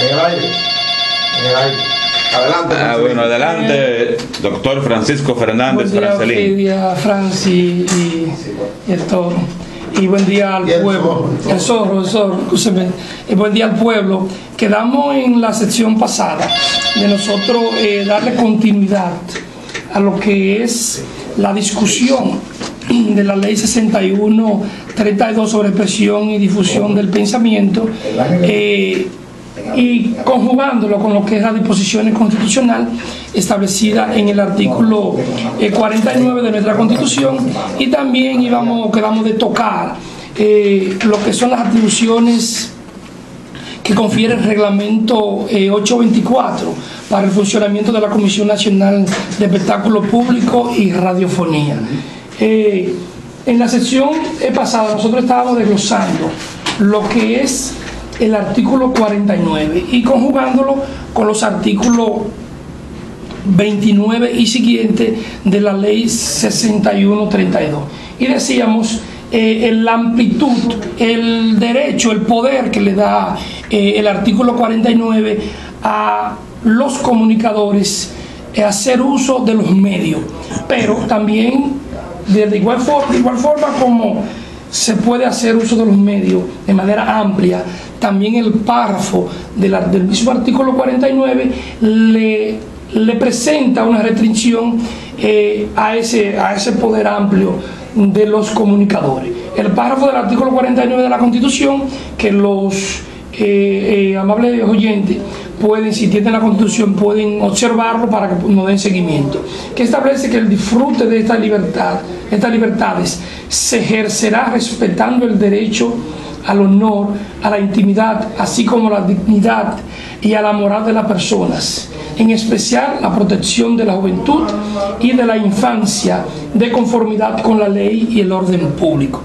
En el aire. En el aire. Adelante. Bueno, adelante, doctor Francisco Fernández Francelín. Buen día, Franci y el toro. Y buen día al pueblo. El zorro, escúcheme. Y buen día al pueblo. Quedamos en la sección pasada de nosotros darle continuidad a lo que es la discusión de la ley 6132 sobre expresión y difusión del pensamiento, y conjugándolo con lo que es la disposición constitucional establecida en el artículo 49 de nuestra Constitución, y también quedamos de tocar lo que son las atribuciones que confiere el reglamento 824 para el funcionamiento de la Comisión Nacional de Espectáculo Público y Radiofonía. En la sección pasada nosotros estábamos desglosando lo que es el artículo 49 y conjugándolo con los artículos 29 y siguientes de la ley 6132. Y decíamos la amplitud, el derecho, el poder que le da el artículo 49 a los comunicadores a hacer uso de los medios, pero también de igual forma como se puede hacer uso de los medios de manera amplia, también el párrafo del mismo artículo 49 le presenta una restricción a ese poder amplio de los comunicadores. El párrafo del artículo 49 de la Constitución, que los amables oyentes pueden, si tienen la Constitución, pueden observarlo para que nos den seguimiento, que establece que el disfrute de estas libertades se ejercerá respetando el derecho al honor, a la intimidad, así como la dignidad y a la moral de las personas, en especial la protección de la juventud y de la infancia, de conformidad con la ley y el orden público.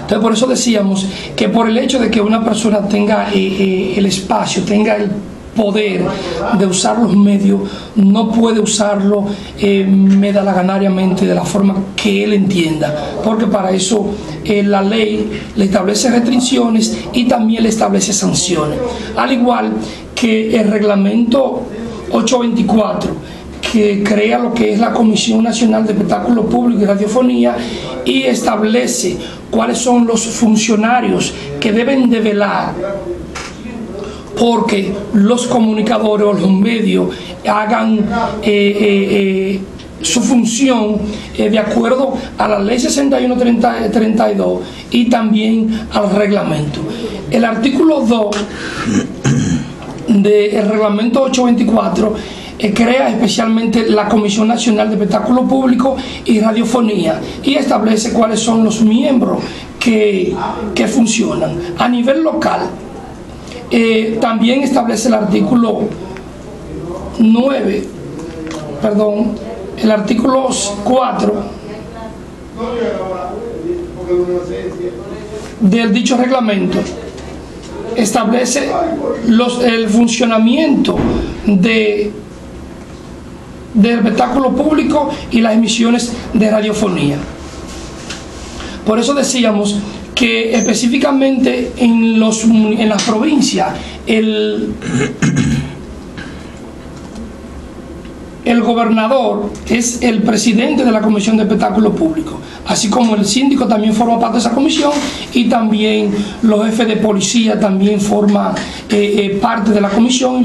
Entonces, por eso decíamos que por el hecho de que una persona tenga el espacio, tenga el poder de usar los medios, no puede usarlo medalaganariamente de la forma que él entienda, porque para eso la ley le establece restricciones y también le establece sanciones, al igual que el reglamento 824 que crea lo que es la Comisión Nacional de Espectáculo Público y Radiofonía y establece cuáles son los funcionarios que deben de velar porque los comunicadores o los medios hagan su función de acuerdo a la ley 6132 y también al reglamento. El artículo 2 del reglamento 824 crea especialmente la Comisión Nacional de Espectáculo Público y Radiofonía y establece cuáles son los miembros que funcionan. A nivel local, también establece el artículo 9, el artículo 4 del dicho reglamento, establece el funcionamiento del espectáculo público y las emisiones de radiofonía. Por eso decíamos que específicamente en las provincias el gobernador es el presidente de la Comisión de Espectáculo Público, así como el síndico también forma parte de esa comisión, y también los jefes de policía también forman parte de la comisión, y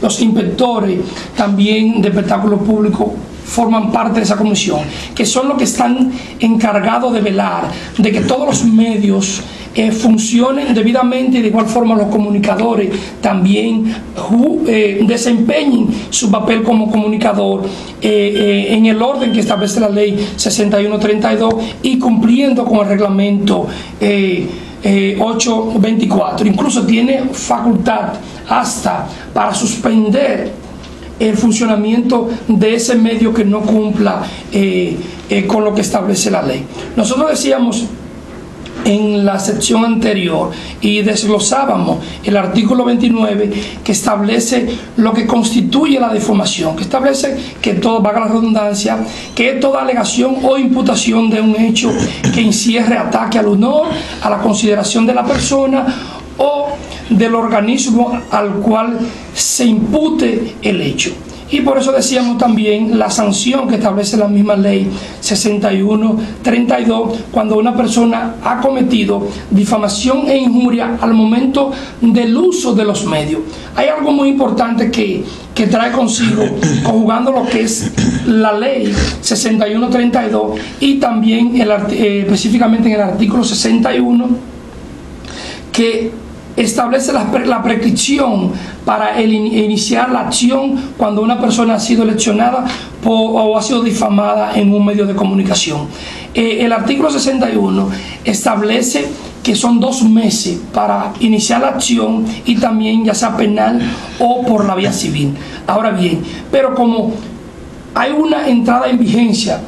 los inspectores también de espectáculo público forman parte de esa comisión, que son los que están encargados de velar de que todos los medios funcionen debidamente, y de igual forma los comunicadores también desempeñen su papel como comunicador en el orden que establece la ley 6132 y cumpliendo con el reglamento 824. Incluso tiene facultad hasta para suspender el funcionamiento de ese medio que no cumpla con lo que establece la ley. Nosotros decíamos en la sección anterior y desglosábamos el artículo 29 que establece lo que constituye la difamación, que establece que todo, valga la redundancia, que toda alegación o imputación de un hecho que encierre ataque al honor, a la consideración de la persona o del organismo al cual se impute el hecho. Y por eso decíamos también la sanción que establece la misma ley 6132 cuando una persona ha cometido difamación e injuria al momento del uso de los medios. Hay algo muy importante que trae consigo, conjugando lo que es la ley 6132 y también específicamente en el artículo 61, que establece la prescripción para iniciar la acción cuando una persona ha sido lesionada o ha sido difamada en un medio de comunicación. El artículo 61 establece que son 2 meses para iniciar la acción y también ya sea penal o por la vía civil. Ahora bien, pero como hay una entrada en vigencia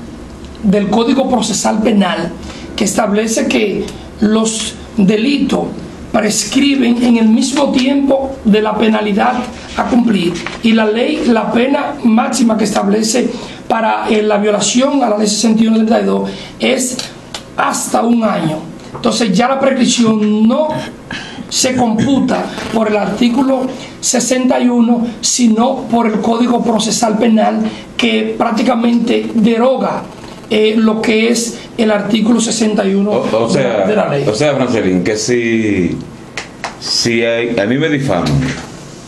del Código Procesal Penal que establece que los delitos prescriben en el mismo tiempo de la penalidad a cumplir, y la pena máxima que establece para la violación a la ley 6132 es hasta 1 año. Entonces ya la prescripción no se computa por el artículo 61, sino por el Código Procesal Penal, que prácticamente deroga lo que es el artículo 61 de la ley. O sea, Francelín, que si a mí me difaman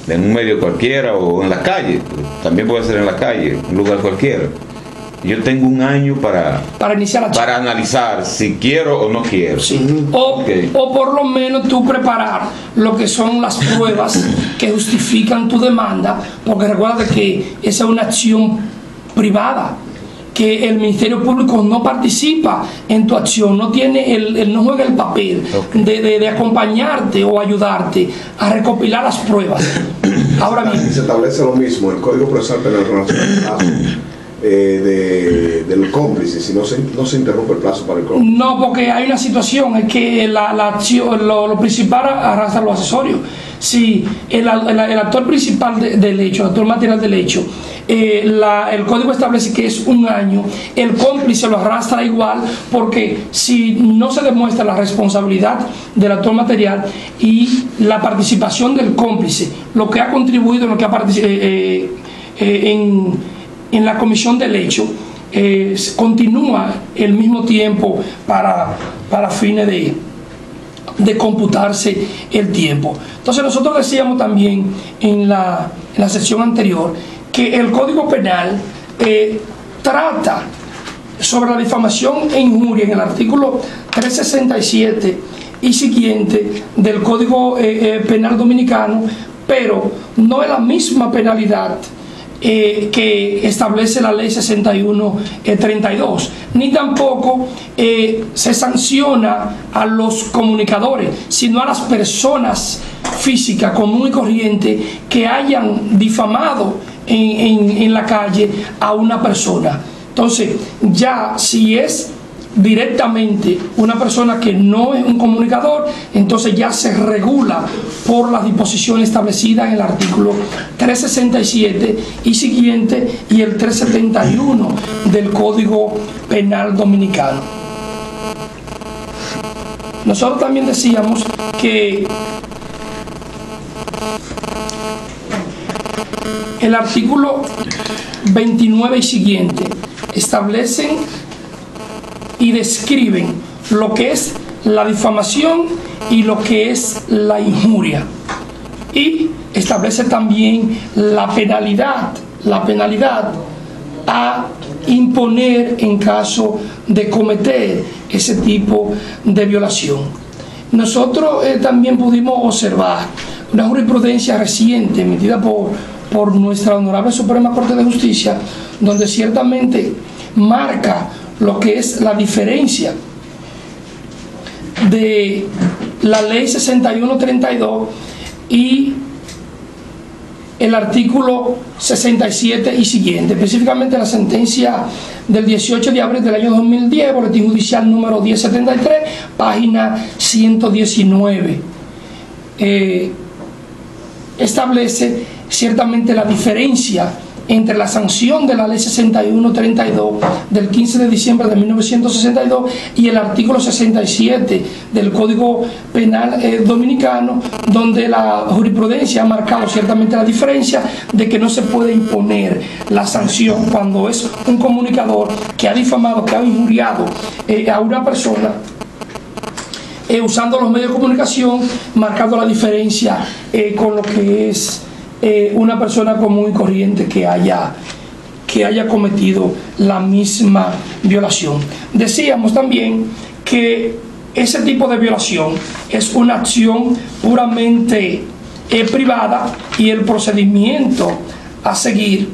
en un medio cualquiera o en la calle, también puede ser en la calle, en un lugar cualquiera, yo tengo 1 año para iniciar la para analizar si quiero o no quiero. Sí. O por lo menos tú preparar lo que son las pruebas que justifican tu demanda, porque recuerda que esa es una acción privada, que el Ministerio Público no participa en tu acción, no tiene no juega el papel de acompañarte o ayudarte a recopilar las pruebas. Ahora bien, se establece lo mismo el Código Procesal Penal con del cómplice, si no se interrumpe el plazo para el cómplice. No, porque hay una situación, es que la acción, lo principal arrastra los accesorios. Si el actor principal del hecho, el actor material del hecho, el código establece que es 1 año, el cómplice lo arrastra igual, porque si no se demuestra la responsabilidad del actor material y la participación del cómplice, lo que ha contribuido, lo que ha en la comisión del hecho, continúa el mismo tiempo para fines de computarse el tiempo. Entonces nosotros decíamos también en la sesión anterior que el Código Penal trata sobre la difamación e injuria en el artículo 367 y siguiente del Código Penal Dominicano, pero no es la misma penalidad que establece la ley 6132, ni tampoco se sanciona a los comunicadores, sino a las personas físicas común y corriente que hayan difamado en la calle a una persona. Entonces ya si es directamente una persona que no es un comunicador, entonces ya se regula por las disposiciones establecidas en el artículo 367 y siguiente y el 371 del Código Penal Dominicano. Nosotros también decíamos que el artículo 29 y siguiente establecen y describen lo que es la difamación y lo que es la injuria, y establece también la penalidad a imponer en caso de cometer ese tipo de violación. Nosotros también pudimos observar una jurisprudencia reciente emitida por nuestra Honorable Suprema Corte de Justicia, donde ciertamente marca lo que es la diferencia de la ley 6132 y el artículo 67 y siguiente, específicamente la sentencia del 18 de abril del año 2010, Boletín Judicial número 1073, página 119. Establece ciertamente la diferencia entre la sanción de la ley 6132 del 15 de diciembre de 1962 y el artículo 67 del Código Penal dominicano, donde la jurisprudencia ha marcado ciertamente la diferencia de que no se puede imponer la sanción cuando es un comunicador que ha difamado, que ha injuriado a una persona, usando los medios de comunicación, marcando la diferencia con lo que es una persona común y corriente que haya cometido la misma violación. Decíamos también que ese tipo de violación es una acción puramente privada y el procedimiento a seguir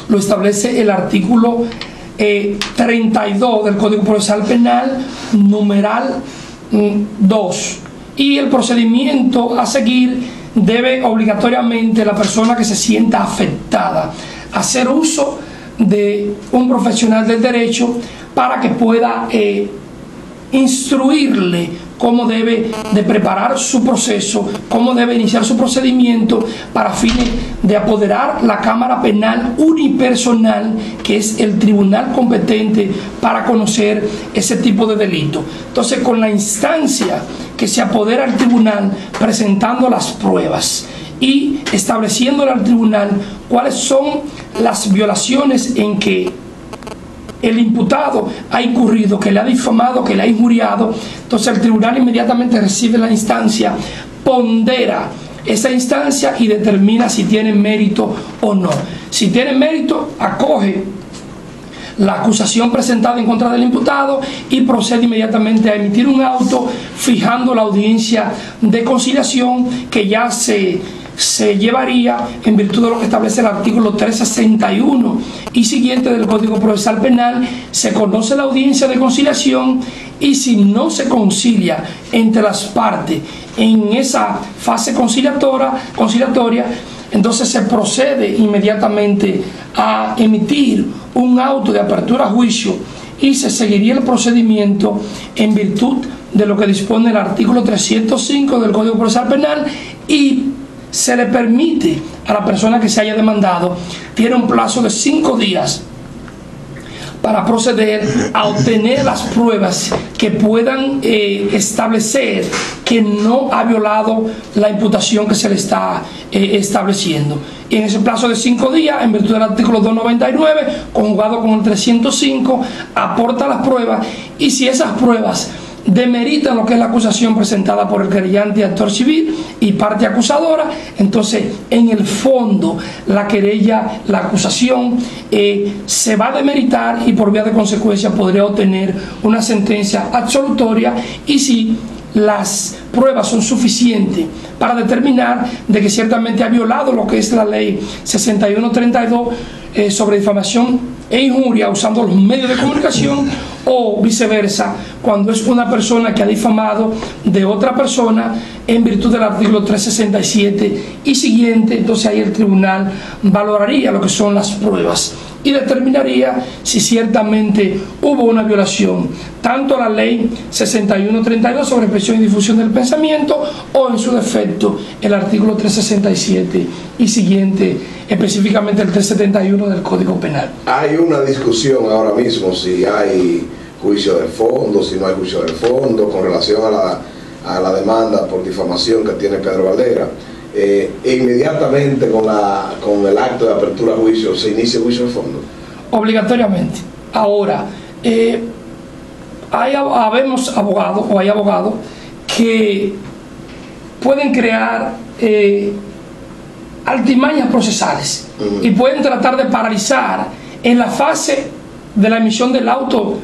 lo establece el artículo 32 del Código Procesal Penal, numeral 2, y el procedimiento a seguir debe obligatoriamente la persona que se sienta afectada hacer uso de un profesional del derecho para que pueda instruirle cómo debe de preparar su proceso, cómo debe iniciar su procedimiento para fines de apoderar la Cámara Penal unipersonal, que es el tribunal competente para conocer ese tipo de delito. Entonces, con la instancia que se apodera al tribunal presentando las pruebas y estableciéndole al tribunal cuáles son las violaciones en que el imputado ha incurrido, que le ha difamado, que le ha injuriado, entonces el tribunal inmediatamente recibe la instancia, pondera esa instancia y determina si tiene mérito o no. Si tiene mérito, acoge la acusación presentada en contra del imputado y procede inmediatamente a emitir un auto fijando la audiencia de conciliación que ya se llevaría en virtud de lo que establece el artículo 361 y siguiente del Código Procesal Penal. Se conoce la audiencia de conciliación y si no se concilia entre las partes en esa fase conciliatoria, entonces se procede inmediatamente a emitir un auto de apertura a juicio y se seguiría el procedimiento en virtud de lo que dispone el artículo 305 del Código Procesal Penal, y se le permite a la persona que se haya demandado, tiene un plazo de 5 días para proceder a obtener las pruebas que puedan establecer que no ha violado la imputación que se le está estableciendo. Y en ese plazo de 5 días, en virtud del artículo 299, conjugado con el 305, aporta las pruebas, y si esas pruebas demeritan lo que es la acusación presentada por el querellante, actor civil y parte acusadora, entonces en el fondo la querella, la acusación se va a demeritar y por vía de consecuencia podría obtener una sentencia absolutoria, y si las pruebas son suficientes para determinar de que ciertamente ha violado lo que es la ley 6132 sobre difamación e injuria usando los medios de comunicación, o viceversa, cuando es una persona que ha difamado de otra persona en virtud del artículo 367 y siguiente. Entonces ahí el tribunal valoraría lo que son las pruebas y determinaría si ciertamente hubo una violación tanto a la ley 6132 sobre expresión y difusión del pensamiento, o en su defecto el artículo 367 y siguiente, específicamente el 371 del Código Penal. Hay una discusión ahora mismo si hay juicio del fondo, si no hay juicio del fondo, con relación a la demanda por difamación que tiene Pedro Valera. Inmediatamente con el acto de apertura a juicio se inicia el juicio del fondo. Obligatoriamente. Ahora, hay abogados que pueden crear artimañas procesales y pueden tratar de paralizar en la fase de la emisión del auto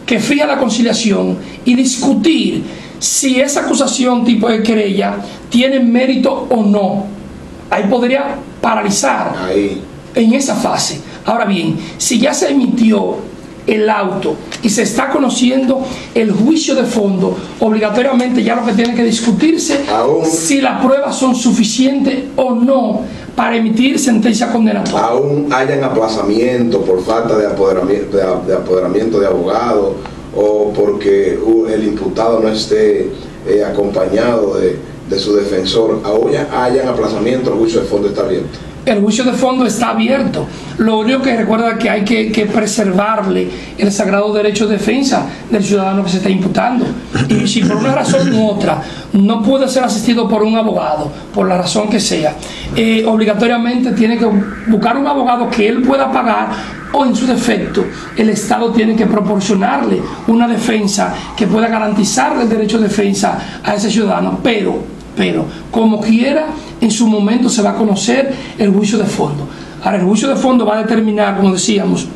que fija la conciliación y discutir si esa acusación tipo de querella tiene mérito o no. Ahí podría paralizar en esa fase. Ahora bien, si ya se emitió el auto y se está conociendo el juicio de fondo, obligatoriamente ya lo que tiene que discutirse si las pruebas son suficientes o no para emitir sentencia condenatoria. Aún hayan aplazamiento por falta de apoderamiento de abogado, o porque el imputado no esté acompañado de su defensor, aún hayan aplazamiento, el juicio de fondo está abierto. el juicio de fondo está abierto. Lo único que recuerda que hay que preservarle el sagrado derecho de defensa del ciudadano que se está imputando. Y si por una razón u otra no puede ser asistido por un abogado, por la razón que sea, obligatoriamente tiene que buscar un abogado que él pueda pagar, o en su defecto el Estado tiene que proporcionarle una defensa que pueda garantizarle el derecho de defensa a ese ciudadano. Pero como quiera, en su momento se va a conocer el juicio de fondo. Ahora, el juicio de fondo va a determinar, como decíamos,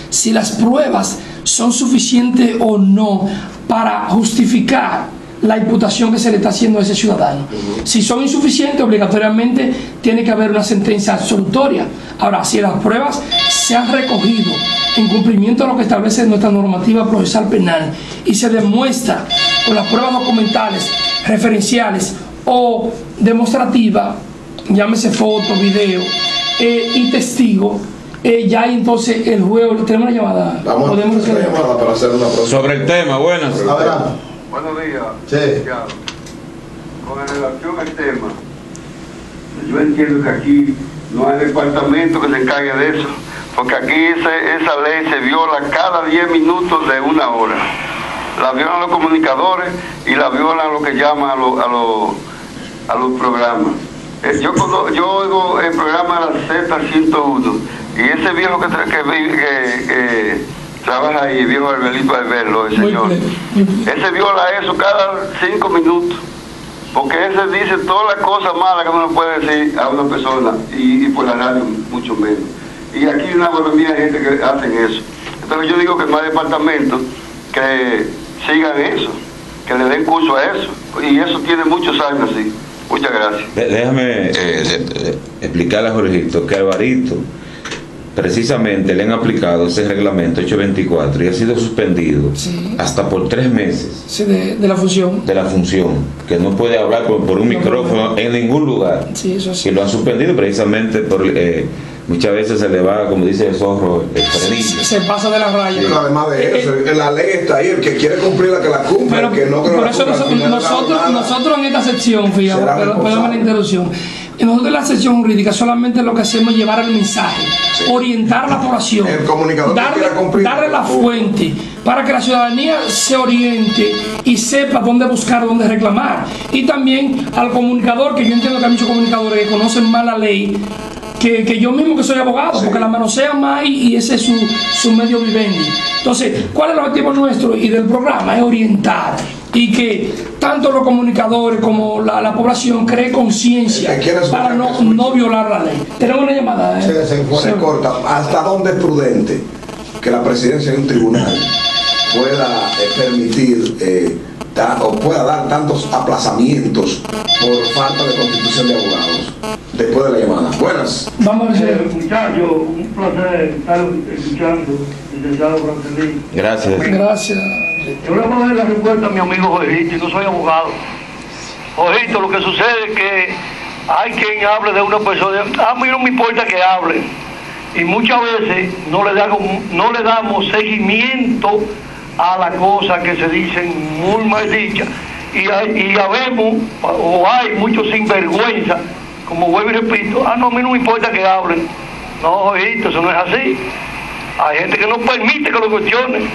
si las pruebas son suficientes o no para justificar la imputación que se le está haciendo a ese ciudadano. Si son insuficientes, obligatoriamente tiene que haber una sentencia absolutoria. Ahora, si las pruebas se han recogido en cumplimiento de lo que establece nuestra normativa procesal penal y se demuestra con las pruebas documentales, referenciales o demostrativas, llámese foto, video y testigo, ya entonces el juez. Tenemos una llamada. Vamos a hacer una llamada para hacer una pregunta sobre el tema. Buenas. Buenos días. Sí. Con relación al tema, yo entiendo que aquí no hay departamento que se encargue de eso, porque aquí esa ley se viola cada 10 minutos de una hora. La violan los comunicadores y la violan lo que llaman a los programas. Yo oigo el programa de la Z101 y ese viejo que trabaja ahí, el viejo Albelito Albelo, el señor, ese viola eso cada 5 minutos, porque ese dice todas las cosas malas que uno puede decir a una persona y por la radio mucho menos. Y aquí hay una mayoría de gente que hacen eso. Entonces yo digo que no hay departamento que sigan eso, que le den curso a eso, y eso tiene muchos años así. Muchas gracias. Déjame explicarle a Jorgito que Alvarito precisamente le han aplicado ese reglamento 824 y ha sido suspendido hasta por 3 meses de la función. De la función, que no puede hablar por un micrófono en ningún lugar. Sí, eso sí. Que lo han suspendido precisamente por muchas veces se le va, como dice el zorro, el frenillo. Se pasa de la raya. Pero además de eso, la ley está ahí, el que quiere cumplirla que la cumpla, pero, el que no que por la eso cumpla, nosotros en esta sección, fíjate, perdón la interrupción, nosotros en la sección jurídica solamente lo que hacemos es llevar el mensaje, orientar a la población, el comunicador darle la fuente para que la ciudadanía se oriente y sepa dónde buscar, dónde reclamar. Y también al comunicador, que yo entiendo que hay muchos comunicadores que conocen más la ley que yo mismo, que soy abogado, porque la manosea más y ese es su medio vivendi. Entonces, ¿cuál es el objetivo nuestro y del programa? Es orientar y que tanto los comunicadores como la población cree conciencia para no violar la ley. Tenemos una llamada. Se corta. ¿Hasta dónde es prudente que la presidencia de un tribunal pueda permitir o pueda dar tantos aplazamientos por falta de constitución de abogados? Después de la llamada. Buenas. Vamos a ver. Muchachos, un placer estar escuchando, licenciado Francelín. Gracias. Yo le voy a dar la respuesta a mi amigo Jorgito, y no soy abogado. Jorgito, lo que sucede es que hay quien hable de una persona, a mí no me importa que hable, y muchas veces no le damos seguimiento a las cosas que se dicen muy mal dichas, y habemos, o hay muchos sinvergüenza, como vuelvo y repito, no, a mí no me importa que hablen. No, Jorgito, eso no es así. Hay gente que no permite que lo cuestionen.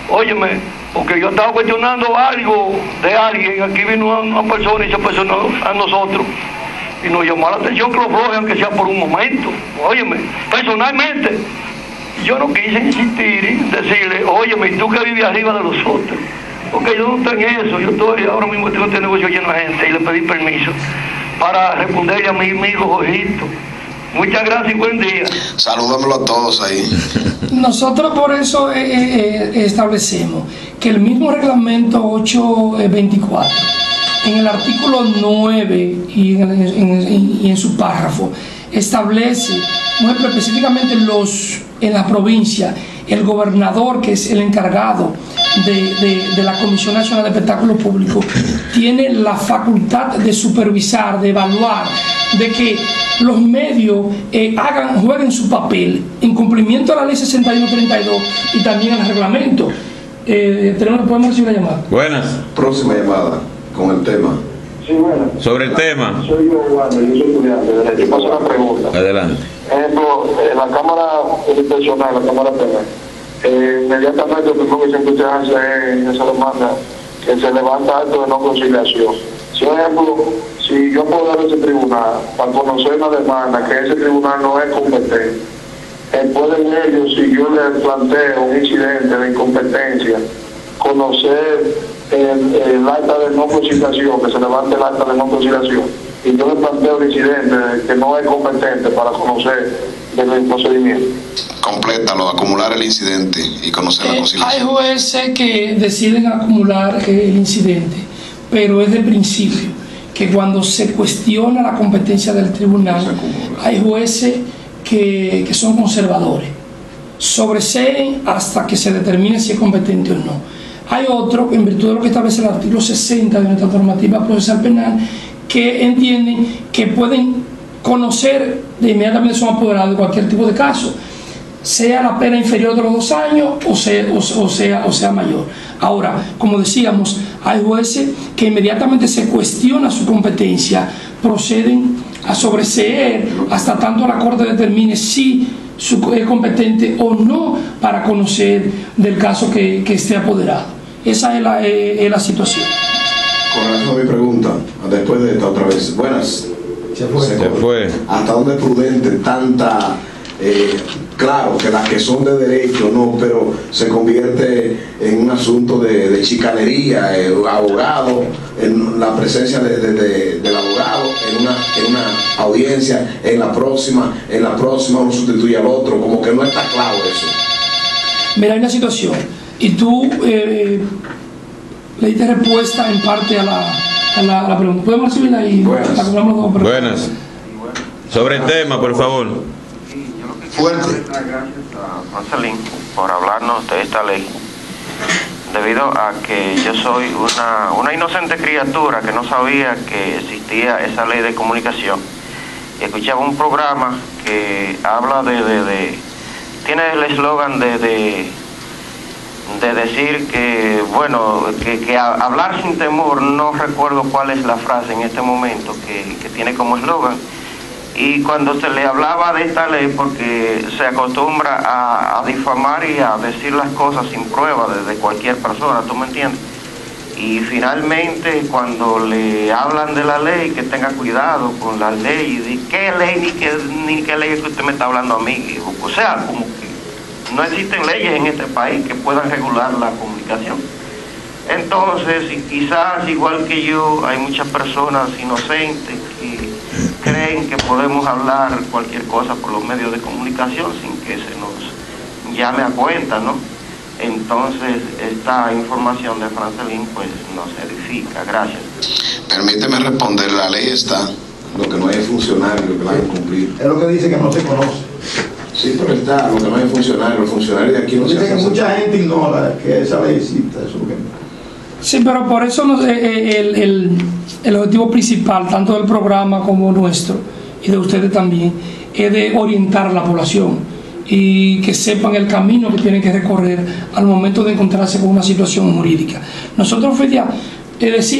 Óyeme, porque yo estaba cuestionando algo de alguien, aquí vino una persona y se personó a nosotros y nos llamó la atención que lo flojen, aunque sea por un momento. Óyeme, personalmente yo no quise insistir y decirle, óyeme, ¿y tú que vives arriba de los otros? Porque yo no estoy en eso, yo estoy ahora mismo tengo este negocio lleno de gente y le pedí permiso para responderle a mi amigo Jorgito. Muchas gracias y buen día. Saludámoslo a todos ahí. Nosotros por eso establecemos que el mismo reglamento 824, en el artículo 9 y en su párrafo, establece, por ejemplo, específicamente en la provincia, el gobernador, que es el encargado de la Comisión Nacional de Espectáculos Públicos, tiene la facultad de supervisar, de evaluar, de que los medios jueguen su papel en cumplimiento a la ley 6132 y también al reglamento. Podemos recibir la llamada. Buenas. Próxima llamada con el tema. Sí, bueno. Sobre el tema. Soy yo, Juan, yo soy estudiante. Yo paso una pregunta. Adelante. Ejemplo, la Cámara Personal, la Cámara Penal, inmediatamente lo primero que siempre se hace es, se le manda que se levanta acto de no conciliación. Si, por ejemplo, si yo puedo dar ese tribunal para conocer una demanda que ese tribunal no es competente, pueden ellos, si yo les planteo un incidente de incompetencia, conocer el acta de no conciliación, que se levante el acta de no conciliación, y yo le planteo el incidente que no es competente para conocer del procedimiento. Complétalo, acumular el incidente y conocer la conciliación. Hay jueces que deciden acumular el incidente, pero es de principio que cuando se cuestiona la competencia del tribunal, hay jueces que son conservadores, sobreseen hasta que se determine si es competente o no. Hay otros, en virtud de lo que establece el artículo 60 de nuestra normativa procesal penal, que entienden que pueden conocer de inmediatamente, son apoderados de cualquier tipo de caso, sea la pena inferior de los 2 años o sea mayor. Ahora, como decíamos, hay jueces que inmediatamente se cuestiona su competencia, proceden a sobreseer hasta tanto la Corte determine si es competente o no para conocer del caso que esté apoderado. Esa es la situación. Con relación a mi pregunta, después de esta otra vez. Buenas. Se fue. ¿Hasta dónde es prudente tanta... claro que las que son de derecho no, pero se convierte en un asunto de chicanería, abogado, en la presencia del abogado en una audiencia, en la próxima uno sustituye al otro, como que no está claro eso? Mira, hay una situación y tú le diste respuesta en parte a la pregunta. ¿Podemos recibirla ahí? Buenas. Sobre el tema, por favor. Fuerte. Gracias a Marcelín por hablarnos de esta ley, debido a que yo soy una inocente criatura que no sabía que existía esa ley de comunicación. Y escuchaba un programa que habla tiene el eslogan de decir que, bueno, que hablar sin temor, no recuerdo cuál es la frase en este momento que tiene como eslogan. Y cuando se le hablaba de esta ley, porque se acostumbra a difamar y a decir las cosas sin prueba de cualquier persona, ¿tú me entiendes? Y finalmente cuando le hablan de la ley, que tenga cuidado con la ley, ¿de qué ley ni qué ley es que usted me está hablando a mí? O sea, como que no existen leyes en este país que puedan regular la comunicación. Entonces, y quizás igual que yo, hay muchas personas inocentes que creen que podemos hablar cualquier cosa por los medios de comunicación sin que se nos llame a cuenta, ¿no? Entonces, esta información de Francelín pues nos edifica. Gracias. Permíteme responder, la ley está, lo que no hay funcionario que la hagan cumplir. Es lo que dice que no se conoce. Sí, pero está, lo que no hay funcionario, los funcionarios de aquí no se dice hacen. Que mucha gente ignora que esa ley existe, eso es lo que... Sí, pero por eso el objetivo principal, tanto del programa como nuestro, y de ustedes también, es de orientar a la población y que sepan el camino que tienen que recorrer al momento de encontrarse con una situación jurídica. Nosotros,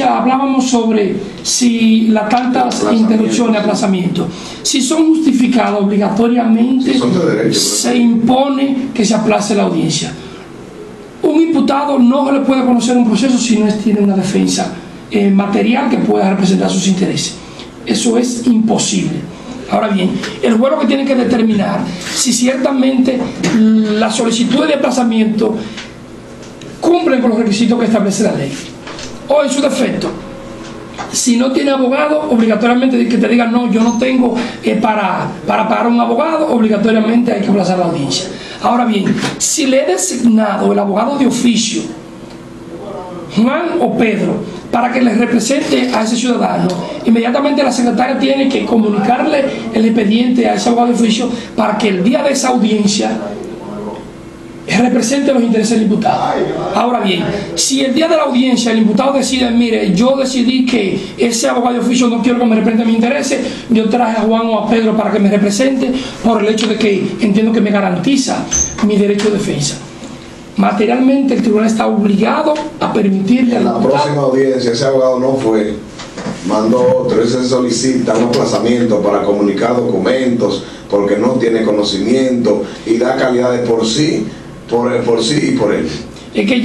hablábamos sobre si las tantas interrupciones, aplazamientos, si son justificadas obligatoriamente, si son de derecho, se impone que se aplace la audiencia. Un imputado no le puede conocer un proceso si no tiene una defensa material que pueda representar sus intereses. Eso es imposible. Ahora bien, el juez lo que tiene que determinar si ciertamente las solicitudes de aplazamiento cumplen con los requisitos que establece la ley, o en su defecto, si no tiene abogado, obligatoriamente que te digan no, yo no tengo para pagar un abogado, obligatoriamente hay que aplazar la audiencia. Ahora bien, si le he designado el abogado de oficio, Juan o Pedro, para que le represente a ese ciudadano, inmediatamente la secretaria tiene que comunicarle el expediente a ese abogado de oficio para que el día de esa audiencia represente los intereses del imputado. Ahora bien, si el día de la audiencia el imputado decide, mire, yo decidí que ese abogado de oficio no quiero que me represente mis intereses, yo traje a Juan o a Pedro para que me represente por el hecho de que entiendo que me garantiza mi derecho de defensa. Materialmente el tribunal está obligado a permitirle en la próxima audiencia ese abogado no fue, mandó otro, ese solicita un aplazamiento para comunicar documentos porque no tiene conocimiento y da calidad de por sí y por él. Es que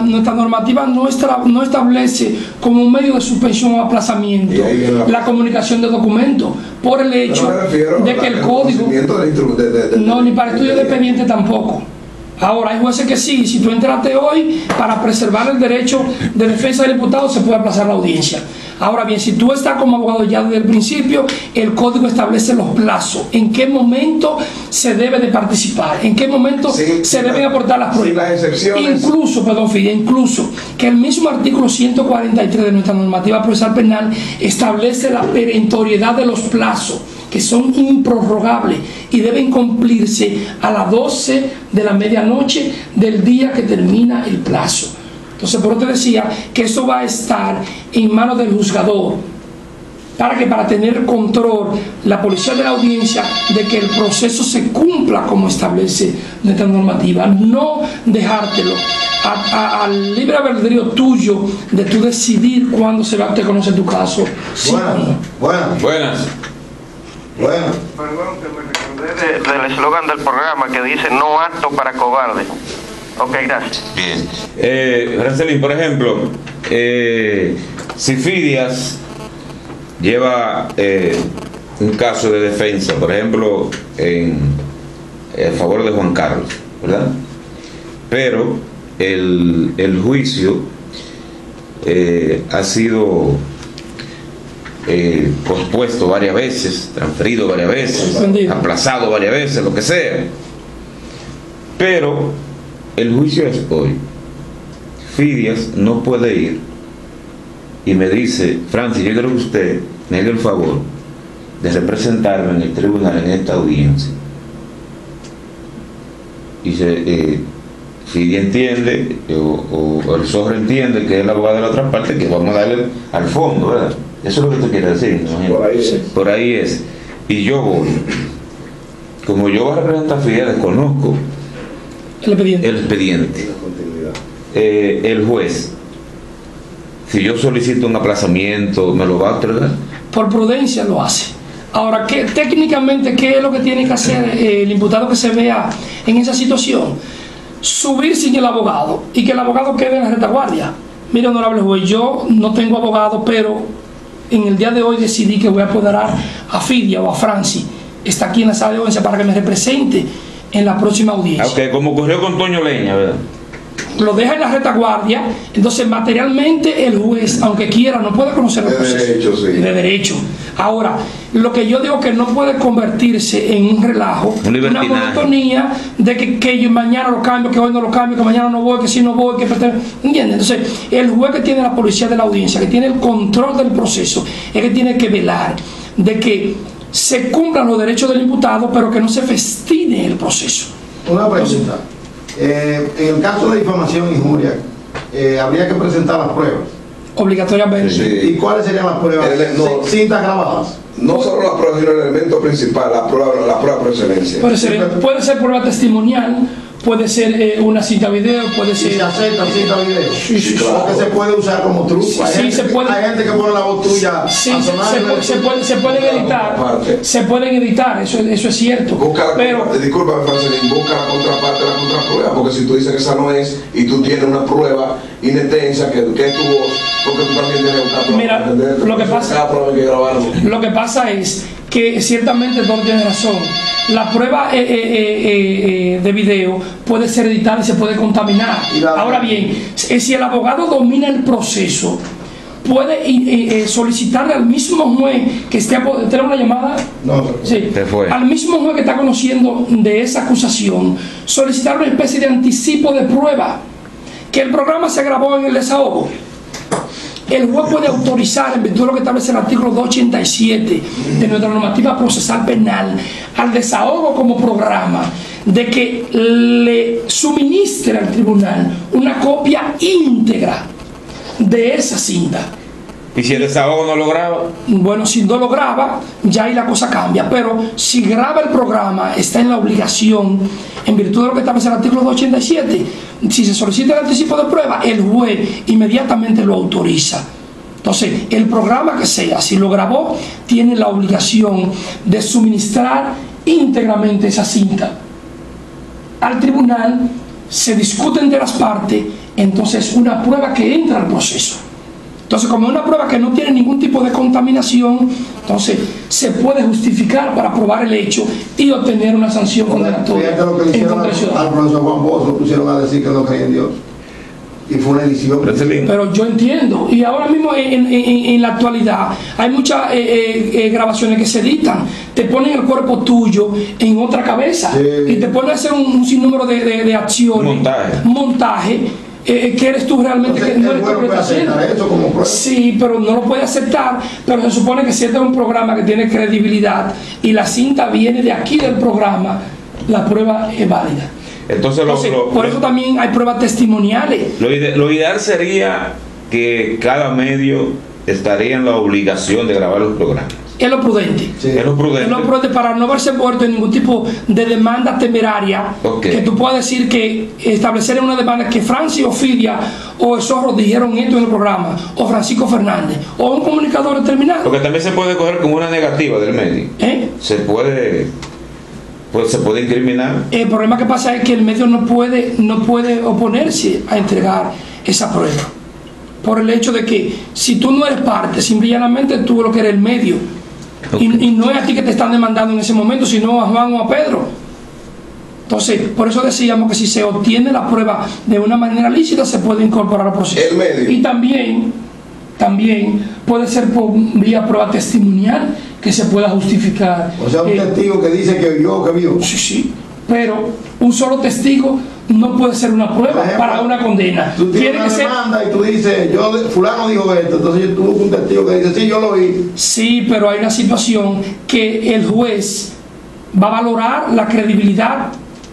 nuestra normativa no establece como un medio de suspensión o aplazamiento la comunicación de documentos por el hecho de que el código no, ni para estudio de expediente tampoco. Ahora, hay jueces que sí, si tú entraste hoy, para preservar el derecho de defensa del imputado se puede aplazar la audiencia. Ahora bien, si tú estás como abogado ya desde el principio, el código establece los plazos, en qué momento se debe de participar, en qué momento se deben aportar las pruebas. Las excepciones. Incluso que el mismo artículo 143 de nuestra normativa procesal penal establece la perentoriedad de los plazos, que son improrrogables y deben cumplirse a las 12 de la medianoche del día que termina el plazo. Entonces, por eso te decía que eso va a estar en manos del juzgador, para tener control la policía de la audiencia de que el proceso se cumpla como establece nuestra normativa, no dejártelo al libre albedrío tuyo de tú decidir cuándo te conoce tu caso. Buenas. Perdón, que me recordé del eslogan del programa que dice no apto para cobardes. Ok, gracias. Bien. Rancelín, por ejemplo, si Fidias lleva un caso de defensa, por ejemplo, a favor de Juan Carlos, ¿verdad? Pero el juicio ha sido pospuesto varias veces, transferido varias veces, aplazado varias veces, lo que sea. Pero el juicio es hoy. Fidias no puede ir y me dice: Francis, yo quiero que usted me haga el favor de representarme en el tribunal en esta audiencia. Y Fidias entiende, o el Zorro entiende, que es el abogado de la otra parte, que vamos a darle al fondo, ¿verdad? Eso es lo que tú quieres decir, ¿no? Por ahí es. Y yo voy. Como yo voy a representar a Fidias, desconozco el expediente. El juez, si yo solicito un aplazamiento, ¿me lo va a otorgar? Por prudencia lo hace. Ahora, técnicamente, ¿qué es lo que tiene que hacer el imputado que se vea en esa situación? Subir sin el abogado y que el abogado quede en la retaguardia. Mire, honorable juez, yo no tengo abogado, pero en el día de hoy decidí que voy a apoderar a Fidias o a Francis. Está aquí en la sala de audiencia para que me represente en la próxima audiencia. Ok, como ocurrió con Toño Leña, ¿verdad? Lo deja en la retaguardia, entonces materialmente el juez, aunque quiera, no puede conocer el proceso de derecho. Ahora, lo que yo digo que no puede convertirse en un relajo, una monotonía de que yo mañana lo cambio, que hoy no lo cambio, que mañana no voy, que si no voy, que ¿entiendes? Entonces, el juez que tiene la policía de la audiencia, que tiene el control del proceso, es que tiene que velar de que se cumplan los derechos del imputado, pero que no se festine el proceso. Una pregunta. En el caso de difamación e injuria, habría que presentar las pruebas. Obligatoriamente. Sí. ¿Y cuáles serían las pruebas? Cintas grabadas. No solo la prueba, sino el elemento principal, la prueba por excelencia. Puede ser prueba testimonial, puede ser una cinta video, puede ser... ¿Y se aceptan cinta video? Sí, claro. Porque se puede usar como truco. Hay gente que pone la voz tuya. Sí, se pueden editar. Se pueden editar, eso es cierto. Disculpa, Francelín, busca la contraprueba, porque si tú dices que esa no es, y tú tienes una prueba inextensa que es tu voz, porque tú también tienes otra prueba. Mira, lo que pasa es que ciertamente Don tiene razón. La prueba de video puede ser editada y se puede contaminar. Ahora bien, si el abogado domina el proceso, puede solicitarle al mismo juez que esté... ¿Tiene una llamada? No. Sí. Al mismo juez que está conociendo de esa acusación, solicitar una especie de anticipo de prueba, que el programa se grabó en el desahogo. El juez puede autorizar, en virtud de lo que establece el artículo 287 de nuestra normativa procesal penal, al desahogo como programa, de que le suministre al tribunal una copia íntegra de esa cinta. ¿Y si el desahogo no lo graba? Bueno, si no lo graba, ya ahí la cosa cambia. Pero si graba el programa, está en la obligación, en virtud de lo que establece el artículo 287, si se solicita el anticipo de prueba, el juez inmediatamente lo autoriza. Entonces, el programa que sea, si lo grabó, tiene la obligación de suministrar íntegramente esa cinta al tribunal, se discute entre las partes, entonces es una prueba que entra al proceso. Entonces, como es una prueba que no tiene ningún tipo de contaminación, entonces se puede justificar para probar el hecho y obtener una sanción condenatoria en contra del ciudadano. Al profesor Juan Bosch lo pusieron a decir que no creía en Dios. Y fue una edición. Pero yo entiendo, y ahora mismo en la actualidad hay muchas grabaciones que se editan, te ponen el cuerpo tuyo en otra cabeza, sí, y te ponen a hacer un sinnúmero de acciones, montaje, que eres tú realmente. Entonces, que no eres tú que estás haciendo. Eso como prueba. Sí, pero no lo puede aceptar, pero se supone que si este es un programa que tiene credibilidad y la cinta viene de aquí del programa, la prueba es válida. Entonces, por eso también hay pruebas testimoniales. Lo ideal sería que cada medio estaría en la obligación de grabar los programas. Es lo prudente. Sí. Es lo prudente. Es lo prudente para no verse envuelto en ningún tipo de demanda temeraria. Okay. Que tú puedas decir que establecer en una demanda que Francis Ofidia o Zorro dijeron esto en el programa, o Francisco Fernández, o un comunicador determinado. Porque también se puede coger como una negativa del medio. Se puede incriminar. El problema que pasa es que el medio no puede oponerse a entregar esa prueba, por el hecho de que si tú no eres parte, simplemente tú lo que eres el medio. Okay. Y no es a ti que te están demandando en ese momento, sino a Juan o a Pedro. Entonces, por eso decíamos que si se obtiene la prueba de una manera lícita, se puede incorporar al proceso. El medio. Y también puede ser por vía prueba testimonial que se pueda justificar. O sea, un testigo que dice que vio. Sí. Pero un solo testigo no puede ser una prueba, ejemplo, para una condena. Tú tienes una demanda y tú dices, fulano dijo esto, entonces tú buscas un testigo que dice, sí, yo lo vi. Sí, pero hay una situación que el juez va a valorar la credibilidad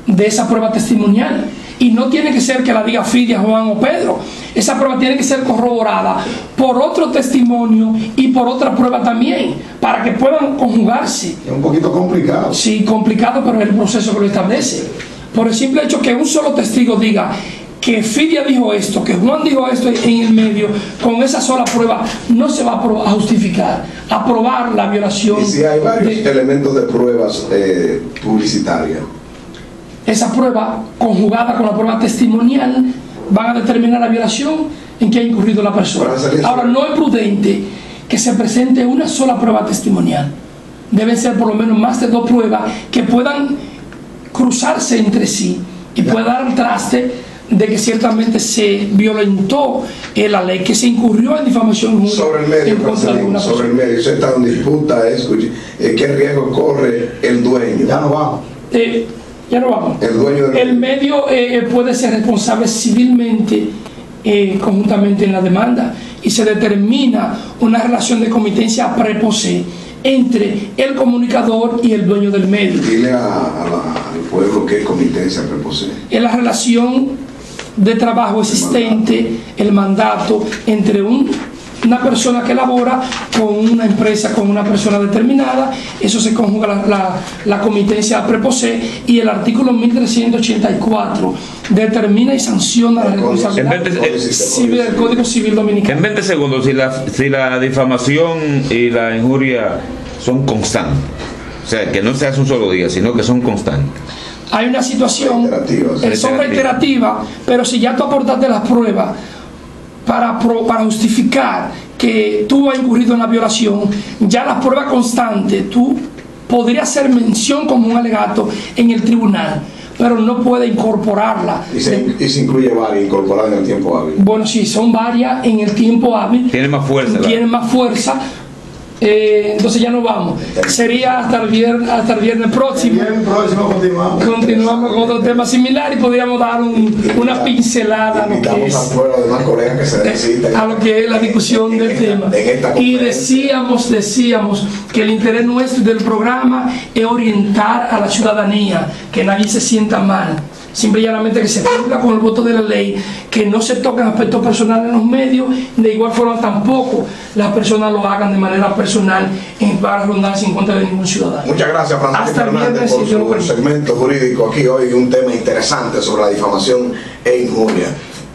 de esa prueba testimonial. Y no tiene que ser que la diga Fidia, Juan o Pedro. Esa prueba tiene que ser corroborada por otro testimonio y por otra prueba también, para que puedan conjugarse. Es un poquito complicado. Sí, complicado, pero es el proceso que lo establece. Por el simple hecho que un solo testigo diga que Fidia dijo esto, que Juan dijo esto en el medio, con esa sola prueba no se va a justificar, a probar la violación. Y si hay varios elementos de pruebas publicitarias, esa prueba conjugada con la prueba testimonial van a determinar la violación en que ha incurrido la persona. Ahora, no es prudente que se presente una sola prueba testimonial. Deben ser por lo menos más de 2 pruebas que puedan cruzarse entre sí y pueda dar el traste de que ciertamente se violentó la ley, que se incurrió en difamación sobre el medio, en contra de una persona. sobre el medio. Eso está en disputa, ¿qué riesgo corre el dueño? Ya no vamos. Ya no vamos. El dueño del medio puede ser responsable civilmente conjuntamente en la demanda y se determina una relación de comitencia preposé entre el comunicador y el dueño del medio. Dile al pueblo qué es comitencia preposé. Es la relación de trabajo existente, el mandato entre una persona que labora con una empresa, con una persona determinada. Eso se conjuga la comitencia preposé, y el artículo 1384 determina y sanciona la responsabilidad civil del Código Civil Dominicano. En 20 segundos, si la difamación y la injuria son constantes, o sea, que no se hace un solo día, sino que son constantes. Hay una situación, son reiterativas, pero si ya tú aportaste las pruebas para justificar que tú has incurrido en la violación, ya la prueba constante, tú podrías hacer mención como un alegato en el tribunal, pero no puede incorporarla. Y se incluye varias incorporadas en el tiempo hábil. Bueno, sí, son varias en el tiempo hábil. Tienen más fuerza. Tienen más fuerza. Entonces ya no vamos. Sería hasta el viernes próximo. El viernes próximo continuamos con otro tema similar y podríamos dar una pincelada a lo que es la discusión del tema. Y decíamos que el interés nuestro del programa es orientar a la ciudadanía, que nadie se sienta mal. Simple y llanamente que se cumpla con el voto de la ley, que no se toquen aspectos personales en los medios, de igual forma tampoco las personas lo hagan de manera personal para redundancia en contra de ningún ciudadano. Muchas gracias, Francisco Fernández, por su segmento jurídico aquí hoy, un tema interesante sobre la difamación e injuria.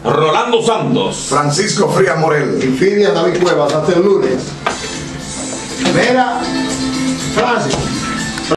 Rolando Santos, Francisco Frías Morel y Fidia David Cuevas. Hasta el lunes. Mira, Francis.